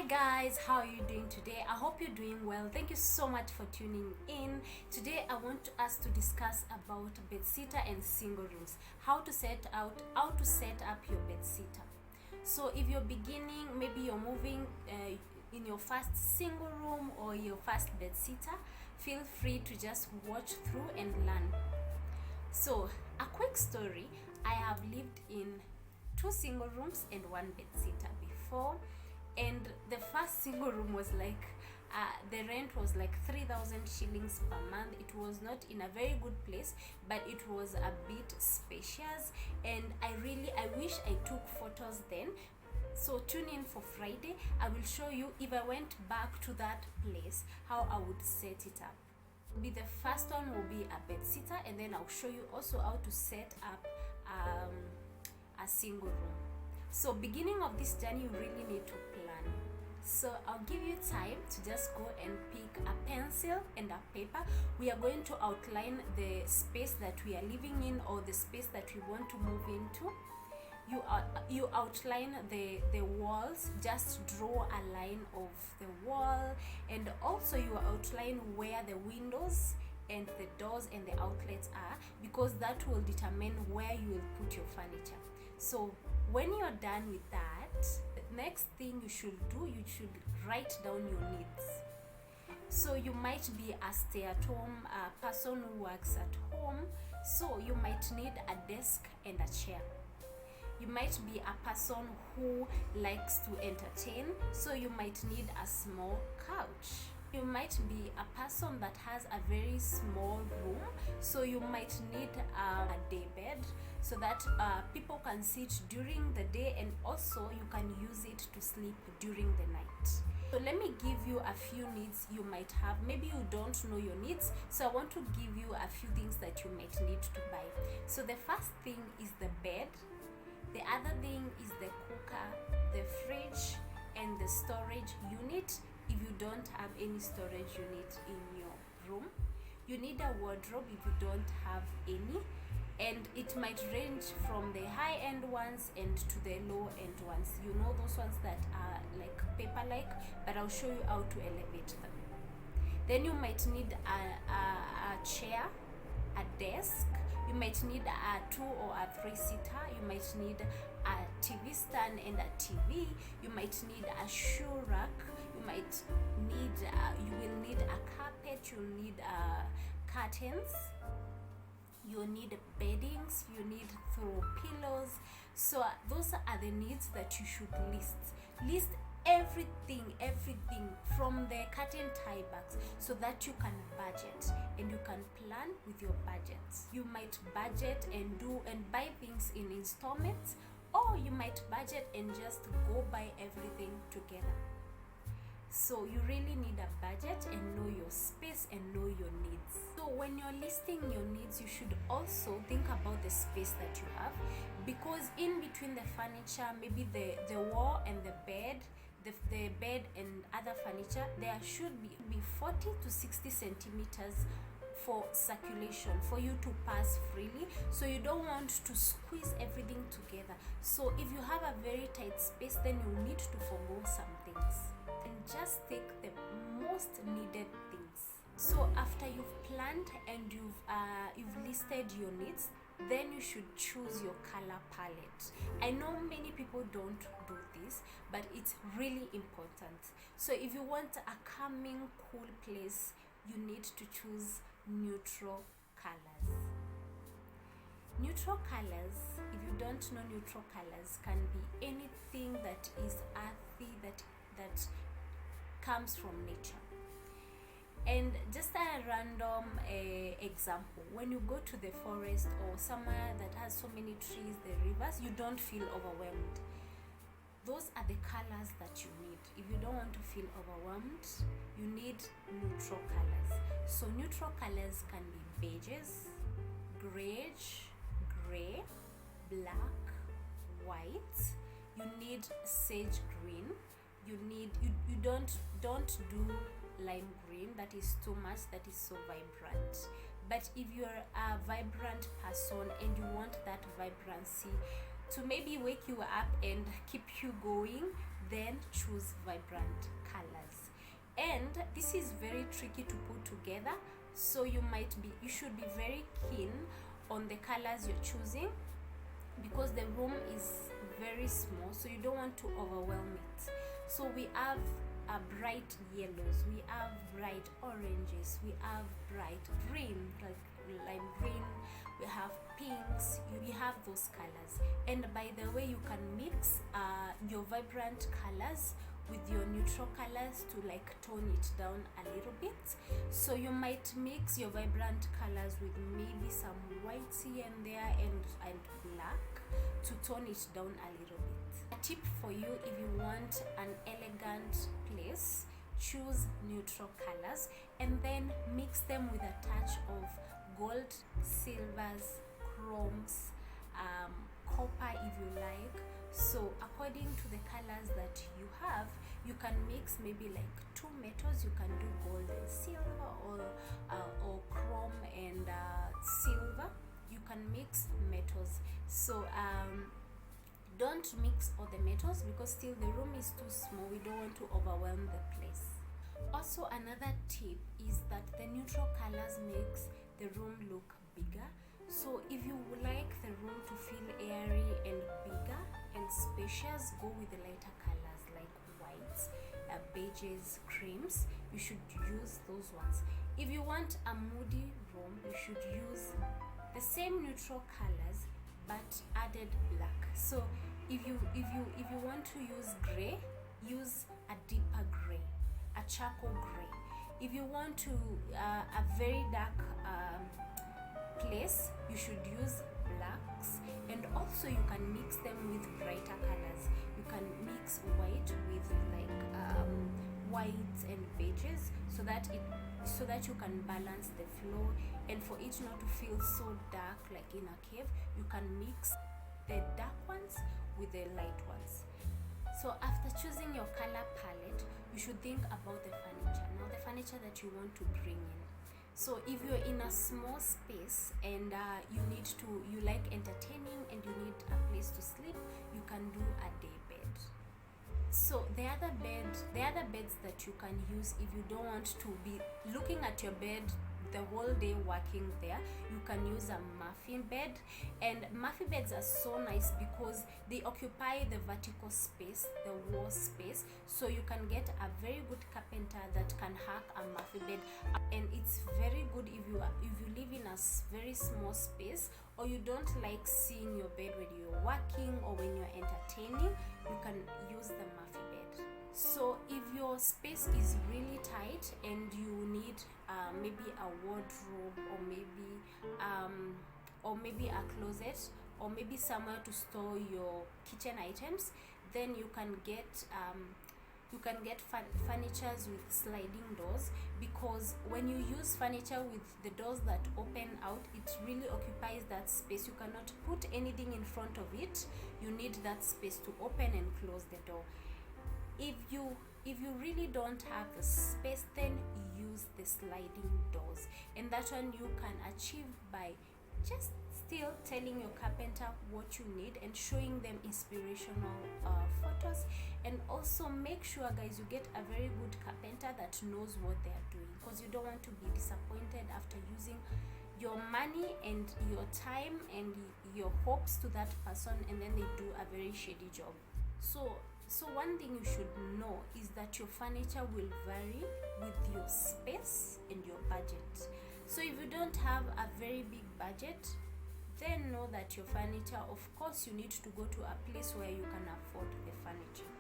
Guys, how are you doing today? I hope you're doing well. Thank you so much for tuning in. Today I want us to discuss about bedsitter and single rooms, how to set up your bedsitter. So if you're beginning, maybe you're moving in your first single room or your first bedsitter, feel free to just watch through and learn. So a quick story: I have lived in 2 single rooms and 1 bedsitter before, and the first single room was like the rent was like 3,000 shillings per month. It was not in a very good place, but it was a bit spacious, and I wish I took photos then. So tune in for Friday. I will show you, if I went back to that place, how I would set it up. The first one will be a bedsitter, and then I'll show you also how to set up a single room. So beginning of this journey, you really need to plan. So I'll give you time to just go and pick a pencil and a paper. We are going to outline the space that we are living in, or the space that we want to move into. You outline the walls. Just draw a line of the wall, and also you outline where the windows and the doors and the outlets are, because that will determine where you will put your furniture. So when you're done with that, the next thing you should do, you should write down your needs. So you might be a stay-at-home person who works at home, so you might need a desk and a chair. You might be a person who likes to entertain, so you might need a small couch. You might be a person that has a very small room, so you might need a day bed, so that people can sit during the day, and also you can use it to sleep during the night. So let me give you a few needs you might have. Maybe you don't know your needs, so I want to give you a few things that you might need to buy. So the first thing is the bed. The other thing is the cooker, the fridge, and the storage unit. If you don't have any storage unit in your room, you need a wardrobe if you don't have any, and it might range from the high-end ones and to the low-end ones. You know, those ones that are like paper-like, but I'll show you how to elevate them. Then you might need a chair, a desk. You might need a 2 or a 3-seater. You might need a TV stand and a TV. You might need a shoe rack. You will need a carpet. You'll need curtains. You need beddings. You need throw pillows. So those are the needs that you should list everything from the curtain tie backs, so that you can budget and you can plan with your budgets. You might budget and buy things in installments, or you might budget and just go buy everything together. So you really need a budget and know your space and know your needs. So when you're listing your needs, you should also think about the space that you have, because in between the furniture, maybe the wall and the bed and other furniture, there should be 40 to 60 centimeters for circulation, for you to pass freely. So you don't want to squeeze everything together. So if you have a very tight space, then you need to forgo some things and just take the most needed things. So after you've planned and you've listed your needs, then you should choose your color palette. I know many people don't do this, but it's really important. So if you want a calming, cool place, you need to choose neutral colors. Neutral colors, if you don't know, neutral colors can be anything that is earthy, that comes from nature. And just a random example, when you go to the forest or somewhere that has so many trees, the rivers, you don't feel overwhelmed. Those are the colors that you need. If you don't want to feel overwhelmed, you need neutral colors. So neutral colors can be beiges, grayish, gray, black, white. You need sage green. You don't do lime green. That is too much. That is so vibrant. But if you're a vibrant person and you want that vibrancy to maybe wake you up and keep you going, then choose vibrant colors. And this is very tricky to put together, so you should be very keen on the colors you're choosing, because the room is very small, so you don't want to overwhelm it. So we have bright yellows, we have bright oranges, we have bright green, like lime green, we have pinks, we have those colors. And by the way, you can mix your vibrant colors with your neutral colors to like tone it down a little bit. So you might mix your vibrant colors with maybe some whites here and there and black to tone it down a little bit. A tip for you: if you want an elegant place, choose neutral colors and then mix them with a touch of gold, silvers, chromes, copper if you like. So according to the colors that you have, you can mix maybe like two metals. You can do gold and silver, or chrome and silver. You can mix metals. So don't mix all the metals, because still the room is too small. We don't want to overwhelm the place. Also, another tip is that the neutral colors makes the room look bigger. So if you would like the room to feel airy and bigger and spacious, go with the lighter colors like whites, beiges, creams. You should use those ones. If you want a moody room, you should use the same neutral colors but added black. So if you want to use gray, use a deeper gray, a charcoal gray. If you want to a very dark place, you should use blacks. And also you can mix them with brighter colors. You can mix white with like whites and beiges, so that you can balance the flow, and for it not to feel so dark like in a cave, you can mix the dark ones with the light ones. So after choosing your color palette, you should think about the furniture. Now the furniture that you want to bring in. So if you're in a small space and you like entertaining and you need a place to sleep, you can do a day bed. So the other beds that you can use, if you don't want to be looking at your bed the whole day working there, you can use a muffin bed. And muffin beds are so nice because they occupy the vertical space, the wall space, so you can get a very good carpenter that can hack a muffin bed. And it's very good if you live in a very small space, or you don't like seeing your bed when you're working or when you're entertaining, you can use the muffin bed. So if your space is really tight and you need maybe a wardrobe, or maybe a closet, or maybe somewhere to store your kitchen items, then you can get furnitures with sliding doors, because when you use furniture with the doors that open out, it really occupies that space. You cannot put anything in front of it. You need that space to open and close the door. If you really don't have the space, then use the sliding doors, and that one you can achieve by just still telling your carpenter what you need and showing them inspirational photos. And also make sure, guys, you get a very good carpenter that knows what they are doing, because you don't want to be disappointed after using your money and your time and your hopes to that person, and then they do a very shady job. So one thing you should know is that your furniture will vary with your space and your budget. So if you don't have a very big budget, then know that your furniture, of course, you need to go to a place where you can afford the furniture.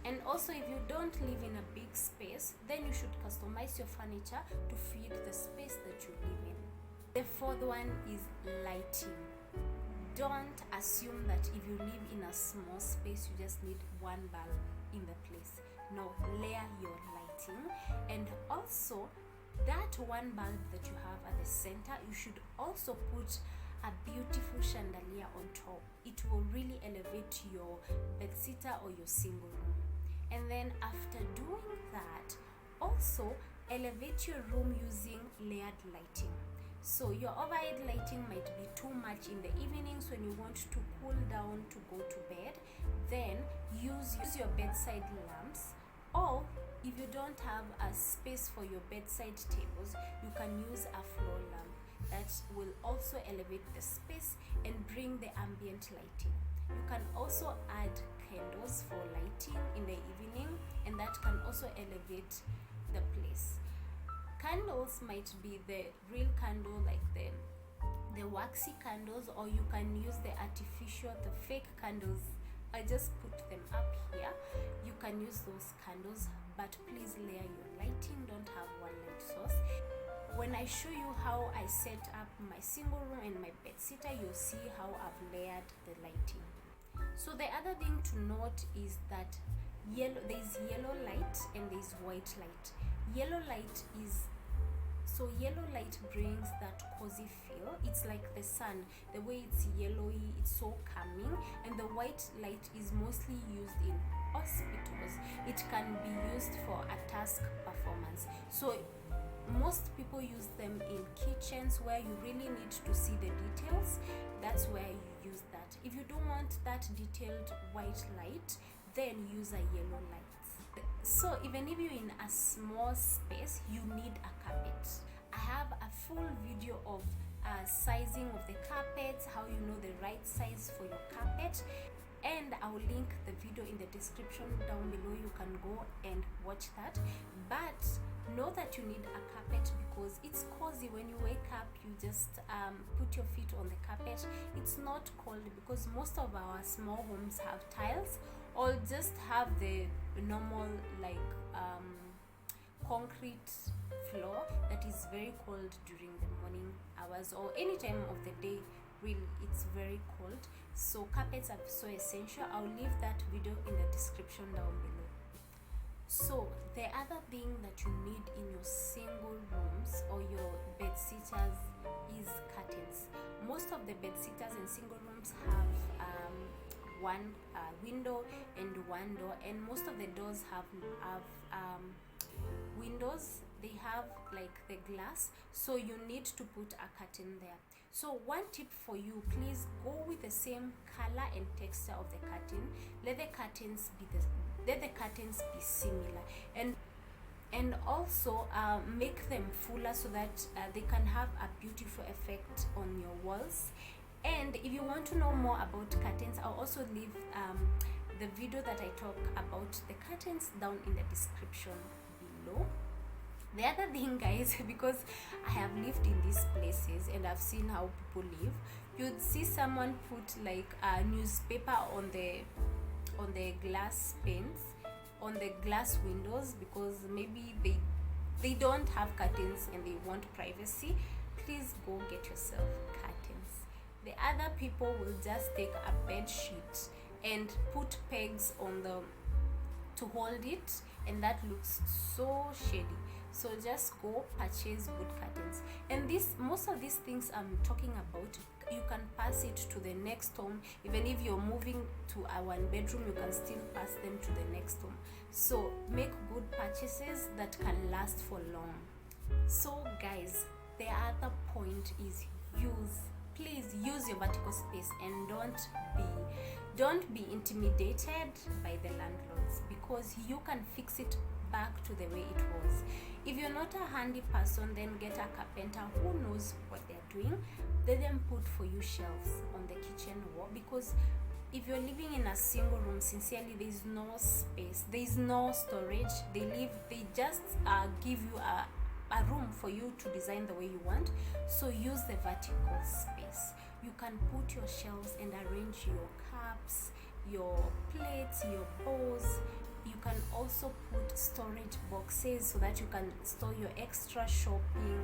And also, if you don't live in a big space, then you should customize your furniture to fit the space that you live in. The fourth one is lighting. Don't assume that if you live in a small space, you just need one bulb in the place. No, layer your lighting. And also, that one bulb that you have at the center, you should also put a beautiful chandelier on top. It will really elevate your bedsitter or your single room. And then after doing that, also elevate your room using layered lighting. So your overhead lighting might be too much in the evenings when you want to cool down to go to bed. Then use your bedside lamps, or if you don't have a space for your bedside tables, you can use a floor lamp that will also elevate the space and bring the ambient lighting. You can also add candles for lighting in the evening, and that can also elevate the place. Candles might be the real candle, like the waxy candles, or you can use the artificial, the fake candles. I just put them up here. You can use those candles, but please layer your lighting. Don't have one light source. When I show you how I set up my single room and my bedsitter, you'll see how I've layered the lighting. So the other thing to note is that there's yellow light and there's white light. Yellow light brings that cozy feel. It's like the sun, the way it's yellowy, it's so calming. And the white light is mostly used in hospitals. It can be used for a task performance. So most people use them in kitchens where you really need to see the details. That's where you use that. If you don't want that detailed white light, then use a yellow light. So even if you're in a small space, you need a carpet. I have a full video of sizing of the carpets, how you know the right size for your carpet, and I'll link the video in the description down below. You can go and watch that. But know that you need a carpet because it's cozy. When you wake up, you just put your feet on the carpet. It's not cold because most of our small homes have tiles, or just have the normal concrete floor that is very cold during the morning hours or any time of the day. Really, it's very cold. So carpets are so essential. I'll leave that video in the description down below. So the other thing that you need in your single rooms or your bed sitters is curtains. Most of the bed sitters and single rooms have one window and one door, and most of the doors have windows. They have like the glass, so you need to put a curtain there. So one tip for you, please go with the same color and texture of the curtain. Let the curtains be similar, and also make them fuller so that they can have a beautiful effect on your walls. And if you want to know more about curtains, I'll also leave the video that I talk about the curtains down in the description below. The other thing, guys, because I have lived in these places and I've seen how people live, you'd see someone put like a newspaper on the glass panes, on the glass windows, because maybe they don't have curtains and they want privacy. Please go get yourself curtains. The other people will just take a bed sheet and put pegs on to hold it, and that looks so shady. So just go purchase good curtains. And most of these things I'm talking about, you can pass it to the next home. Even if you're moving to a one bedroom, you can still pass them to the next home. So make good purchases that can last for long. So guys, the other point is please use your vertical space, and don't be intimidated by the landlords, because you can fix it back to the way it was. If you're not a handy person, then get a carpenter who knows what they're doing. Let them put for you shelves on the kitchen wall, because if you're living in a single room, sincerely, there's no space, there's no storage. They just give you a room for you to design the way you want. So use the vertical space. You can put your shelves and arrange your cups, your plates, your bowls. You can also put storage boxes so that you can store your extra shopping.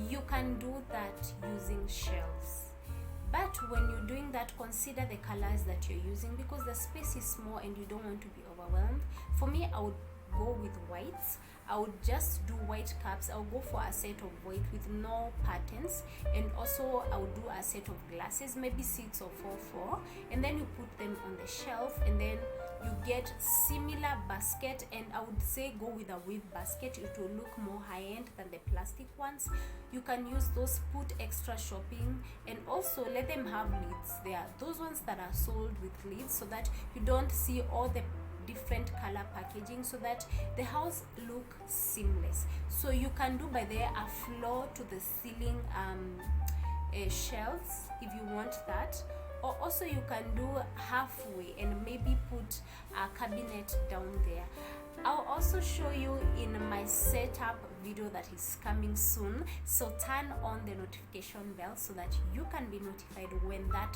You can do that using shelves. But when you're doing that, consider the colors that you're using, because the space is small and you don't want to be overwhelmed. For me, I would go with whites. I would just do white cups. I'll go for a set of white with no patterns, and also I would do a set of glasses, maybe 6 or 4, and then you put them on the shelf, and then you get similar basket, and I would say go with a weave basket. It will look more high-end than the plastic ones. You can use those, put extra shopping, and also let them have lids. There are those ones that are sold with lids, so that you don't see all the different color packaging, so that the house look seamless. So you can do by there a floor to the ceiling shelves if you want that, or also you can do halfway and maybe put a cabinet down there. I'll also show you in my setup video that is coming soon, so turn on the notification bell so that you can be notified when that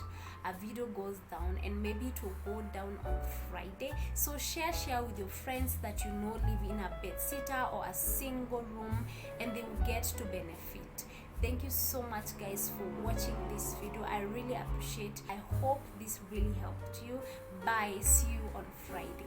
video goes down, and maybe it will go down on Friday. So share with your friends that you know live in a bedsitter or a single room, and they will get to benefit. Thank you so much guys for watching this video. I really appreciate it. I hope this really helped you. Bye. See you on Friday.